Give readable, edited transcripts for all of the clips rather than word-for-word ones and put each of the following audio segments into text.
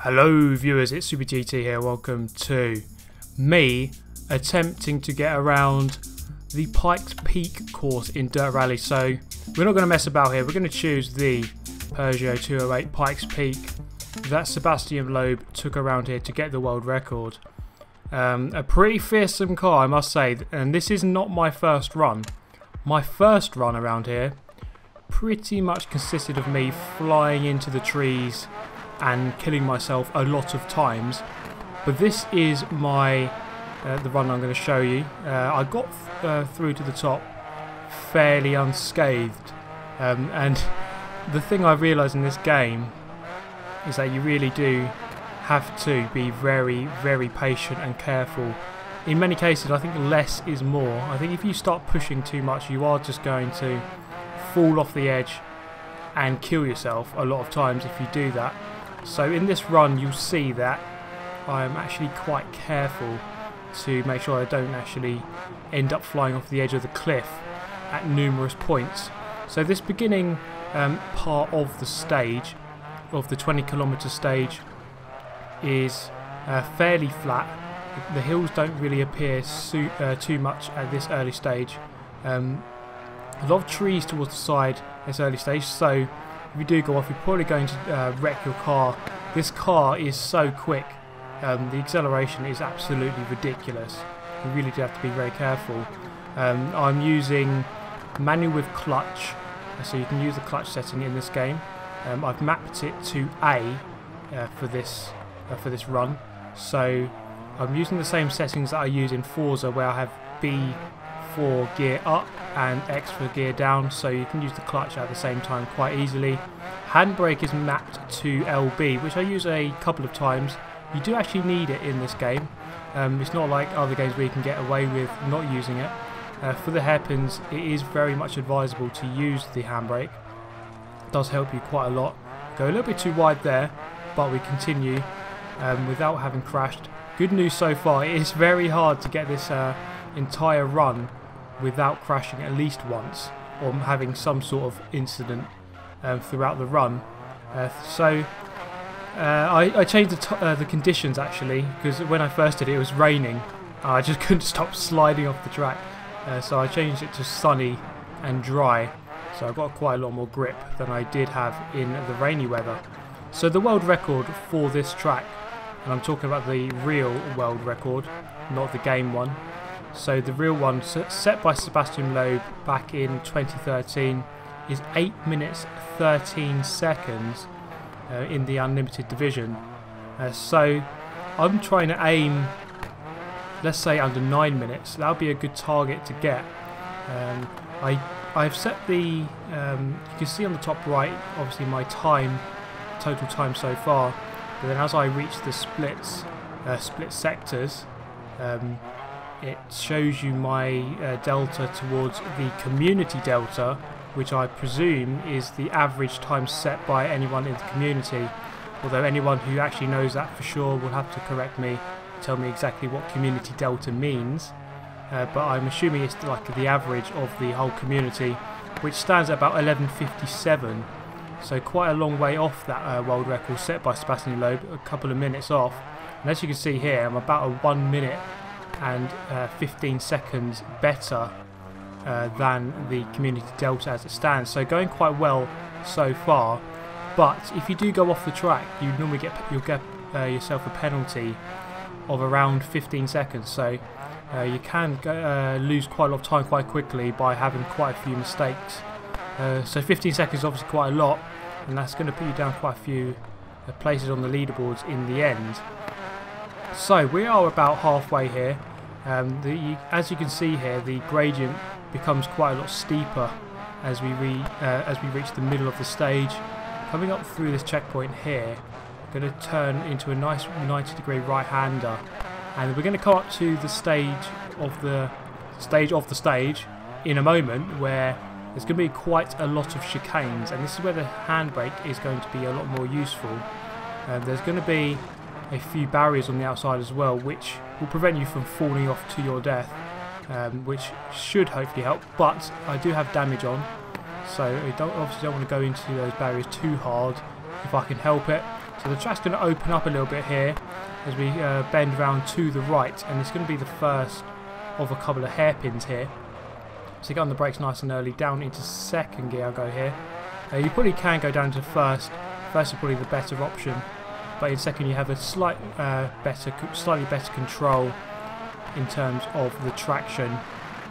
Hello viewers, it's Super GT here. Welcome to me attempting to get around the PIkes Peak course in Dirt Rally. So we're not going to mess about here. We're going to choose the Peugeot 208 PIkes Peak that Sebastian Loeb took around here to get the world record. A pretty fearsome car, I must say, and this is not my first run. My first run around here pretty much consisted of me flying into the trees and killing myself a lot of times, but this is my the run I'm going to show you. I got through to the top fairly unscathed, and the thing I realised in this game is that you really do have to be very, very patient and careful. In many cases, I think less is more. I think if you start pushing too much, you are just going to fall off the edge and kill yourself a lot of times if you do that. So in this run you'll see that I'm actually quite careful to make sure I don't actually end up flying off the edge of the cliff at numerous points. So this beginning part of the stage, of the 20km stage, is fairly flat. The hills don't really appear too much at this early stage. A lot of trees towards the side at this early stage, so if you do go off, you're probably going to wreck your car. This car is so quick. The acceleration is absolutely ridiculous. You really do have to be very careful. I'm using manual with clutch, so you can use the clutch setting in this game. I've mapped it to A for this run. So I'm using the same settings that I use in Forza, where I have B for gear up and X for gear down, so you can use the clutch at the same time quite easily. Handbrake is mapped to LB, which I use a couple of times. You do actually need it in this game. It's not like other games where you can get away with not using it. For the hairpins, it is very much advisable to use the handbrake. It does help you quite a lot. Go a little bit too wide there, but we continue without having crashed. Good news so far, it is very hard to get this entire run without crashing at least once or having some sort of incident throughout the run. I changed the conditions actually, because when I first did it, it was raining. I just couldn't stop sliding off the track, so I changed it to sunny and dry, so I got quite a lot more grip than I did have in the rainy weather. So the world record for this track, and I'm talking about the real world record, not the game one. So the real one, set by Sebastian Loeb back in 2013, is 8 minutes 13 seconds in the unlimited division. So I'm trying to aim, let's say, under 9 minutes. That'll be a good target to get. I've set the, you can see on the top right, obviously my time, total time so far. But then as I reach the split sectors, it shows you my delta towards the community delta, which I presume is the average time set by anyone in the community. Although anyone who actually knows that for sure will have to correct me, tell me exactly what community delta means. But I'm assuming it's like the average of the whole community, which stands at about 11:57. So quite a long way off that world record set by Sebastian Loeb, a couple of minutes off. And as you can see here, I'm about a 1 minute and 15 seconds better than the community delta as it stands. So going quite well so far. But if you do go off the track, you'll get yourself a penalty of around 15 seconds. So you can lose quite a lot of time quite quickly by having quite a few mistakes. So 15 seconds is obviously quite a lot, and that's going to put you down quite a few places on the leaderboards in the end. So we are about halfway here. As you can see here, the gradient becomes quite a lot steeper as we reach the middle of the stage. Coming up through this checkpoint here, we're going to turn into a nice 90-degree right-hander, and we're going to come up to the stage of the stage in a moment, where there's going to be quite a lot of chicanes, and this is where the handbrake is going to be a lot more useful. There's going to be a few barriers on the outside as well, which will prevent you from falling off to your death, which should hopefully help. But I do have damage on, so I obviously don't want to go into those barriers too hard if I can help it. So the track's going to open up a little bit here as we bend round to the right, and it's going to be the first of a couple of hairpins here. So get on the brakes nice and early, down into second gear I go here. You probably can go down to first. First is probably the better option, but in second you have a slightly better control in terms of the traction.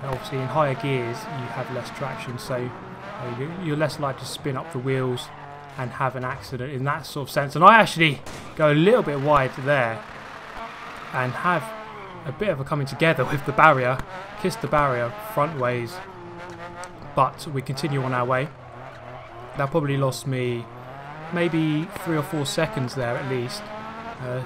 Obviously in higher gears you have less traction, so you're less likely to spin up the wheels and have an accident in that sort of sense. And I actually go a little bit wide there and have a bit of a coming together with the barrier, kiss the barrier front ways, but we continue on our way. That probably lost me maybe 3 or 4 seconds there at least.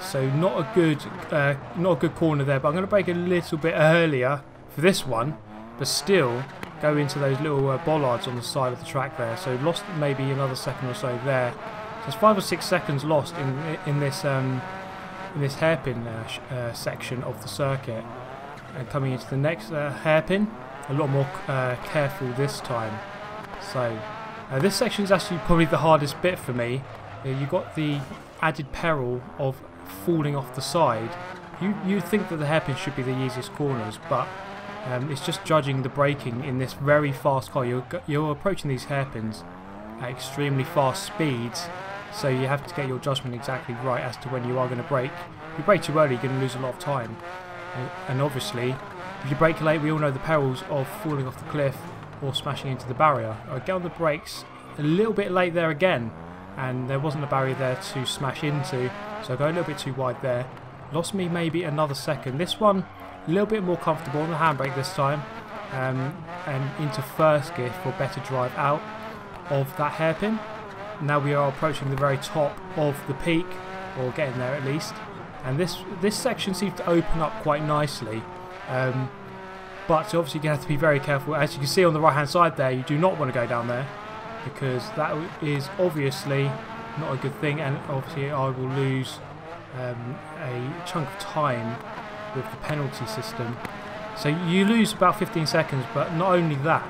So not a good corner there, but I'm going to brake a little bit earlier for this one, but still go into those little bollards on the side of the track there. So lost maybe another second or so there. So it's 5 or 6 seconds lost in this hairpin section of the circuit. And coming into the next hairpin, a lot more careful this time. So this section is actually probably the hardest bit for me. You've got the added peril of falling off the side. You'd think that the hairpin should be the easiest corners, but it's just judging the braking in this very fast car. You're approaching these hairpins at extremely fast speeds, so you have to get your judgment exactly right as to when you are going to brake. If you brake too early, you're going to lose a lot of time. And obviously, if you brake late, we all know the perils of falling off the cliff or smashing into the barrier. I get on the brakes a little bit late there again, and there wasn't a barrier there to smash into, so I go a little bit too wide there. Lost me maybe another second. This one a little bit more comfortable on the handbrake this time, and into first gear for better drive out of that hairpin. Now we are approaching the very top of the peak, or getting there at least, and this section seems to open up quite nicely, but obviously you have to be very careful. As you can see on the right hand side there, you do not want to go down there, because that is obviously not a good thing, and obviously I will lose a chunk of time with the penalty system. So you lose about 15 seconds, but not only that,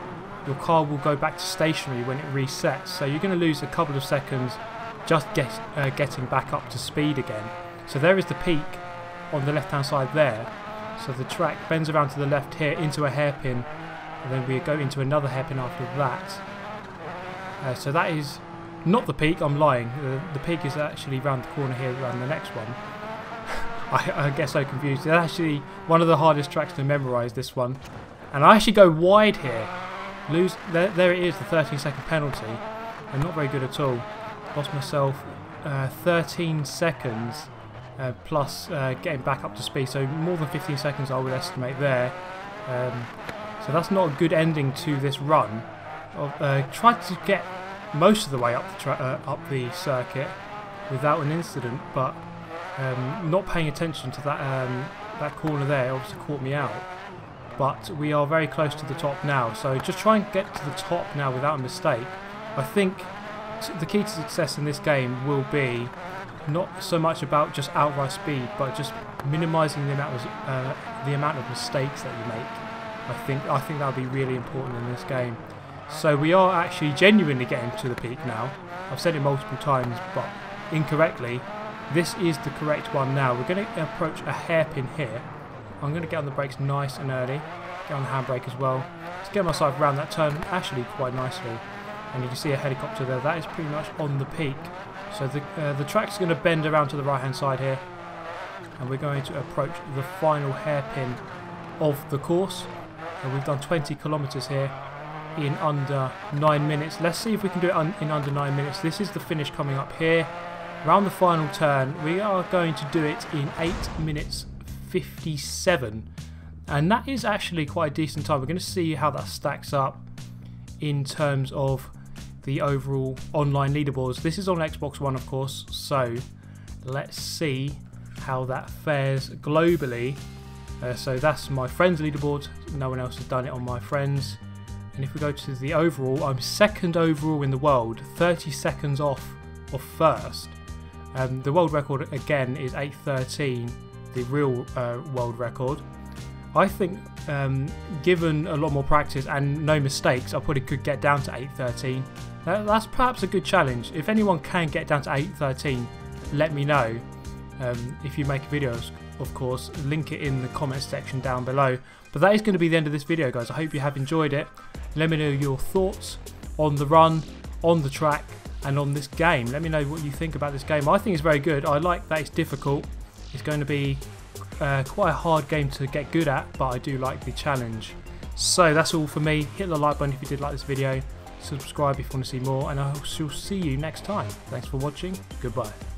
your car will go back to stationary when it resets, so you're going to lose a couple of seconds just getting back up to speed again. So there is the peak on the left hand side there. So the track bends around to the left here into a hairpin, and then we go into another hairpin after that. So that is not the peak, I'm lying. The peak is actually round the corner here, around the next one. I get so confused. It's actually one of the hardest tracks to memorise, this one. And I actually go wide here. There it is, the 13-second penalty. And not very good at all. Lost myself 13 seconds plus getting back up to speed. So more than 15 seconds I would estimate there. So that's not a good ending to this run. Tried to get most of the way up the circuit without an incident, but not paying attention to that corner there obviously caught me out. But we are very close to the top now, so just try and get to the top now without a mistake. I think the key to success in this game will be not so much about just outright speed, but just minimising the amount of mistakes that you make. I think that will be really important in this game. So we are actually genuinely getting to the peak now. I've said it multiple times, but incorrectly. This is the correct one now. We're going to approach a hairpin here. I'm going to get on the brakes nice and early. Get on the handbrake as well. To get myself around that turn actually quite nicely. And you can see a helicopter there. That is pretty much on the peak. So the track's going to bend around to the right hand side here. And we're going to approach the final hairpin of the course. And we've done 20 kilometres here in under 9 minutes. Let's see if we can do it in under 9 minutes. This is the finish coming up here. Around the final turn, we are going to do it in 8 minutes 57, and that is actually quite a decent time. We're going to see how that stacks up in terms of the overall online leaderboards. This is on Xbox One, of course, so let's see how that fares globally. So that's my friends leaderboard. No one else has done it on my friends. And if we go to the overall, I'm second overall in the world, 30 seconds off of first. The world record again is 8:13, the real world record. I think given a lot more practice and no mistakes, I probably could get down to 8:13. That's perhaps a good challenge. If anyone can get down to 8:13, let me know. If you make videos, of course, link it in the comments section down below. But that is going to be the end of this video, guys. I hope you have enjoyed it. Let me know your thoughts on the run, on the track, and on this game. Let me know what you think about this game. I think it's very good. I like that it's difficult. It's going to be quite a hard game to get good at, but I do like the challenge. So that's all for me. Hit the like button if you did like this video. Subscribe if you want to see more, and I shall see you next time. Thanks for watching. Goodbye.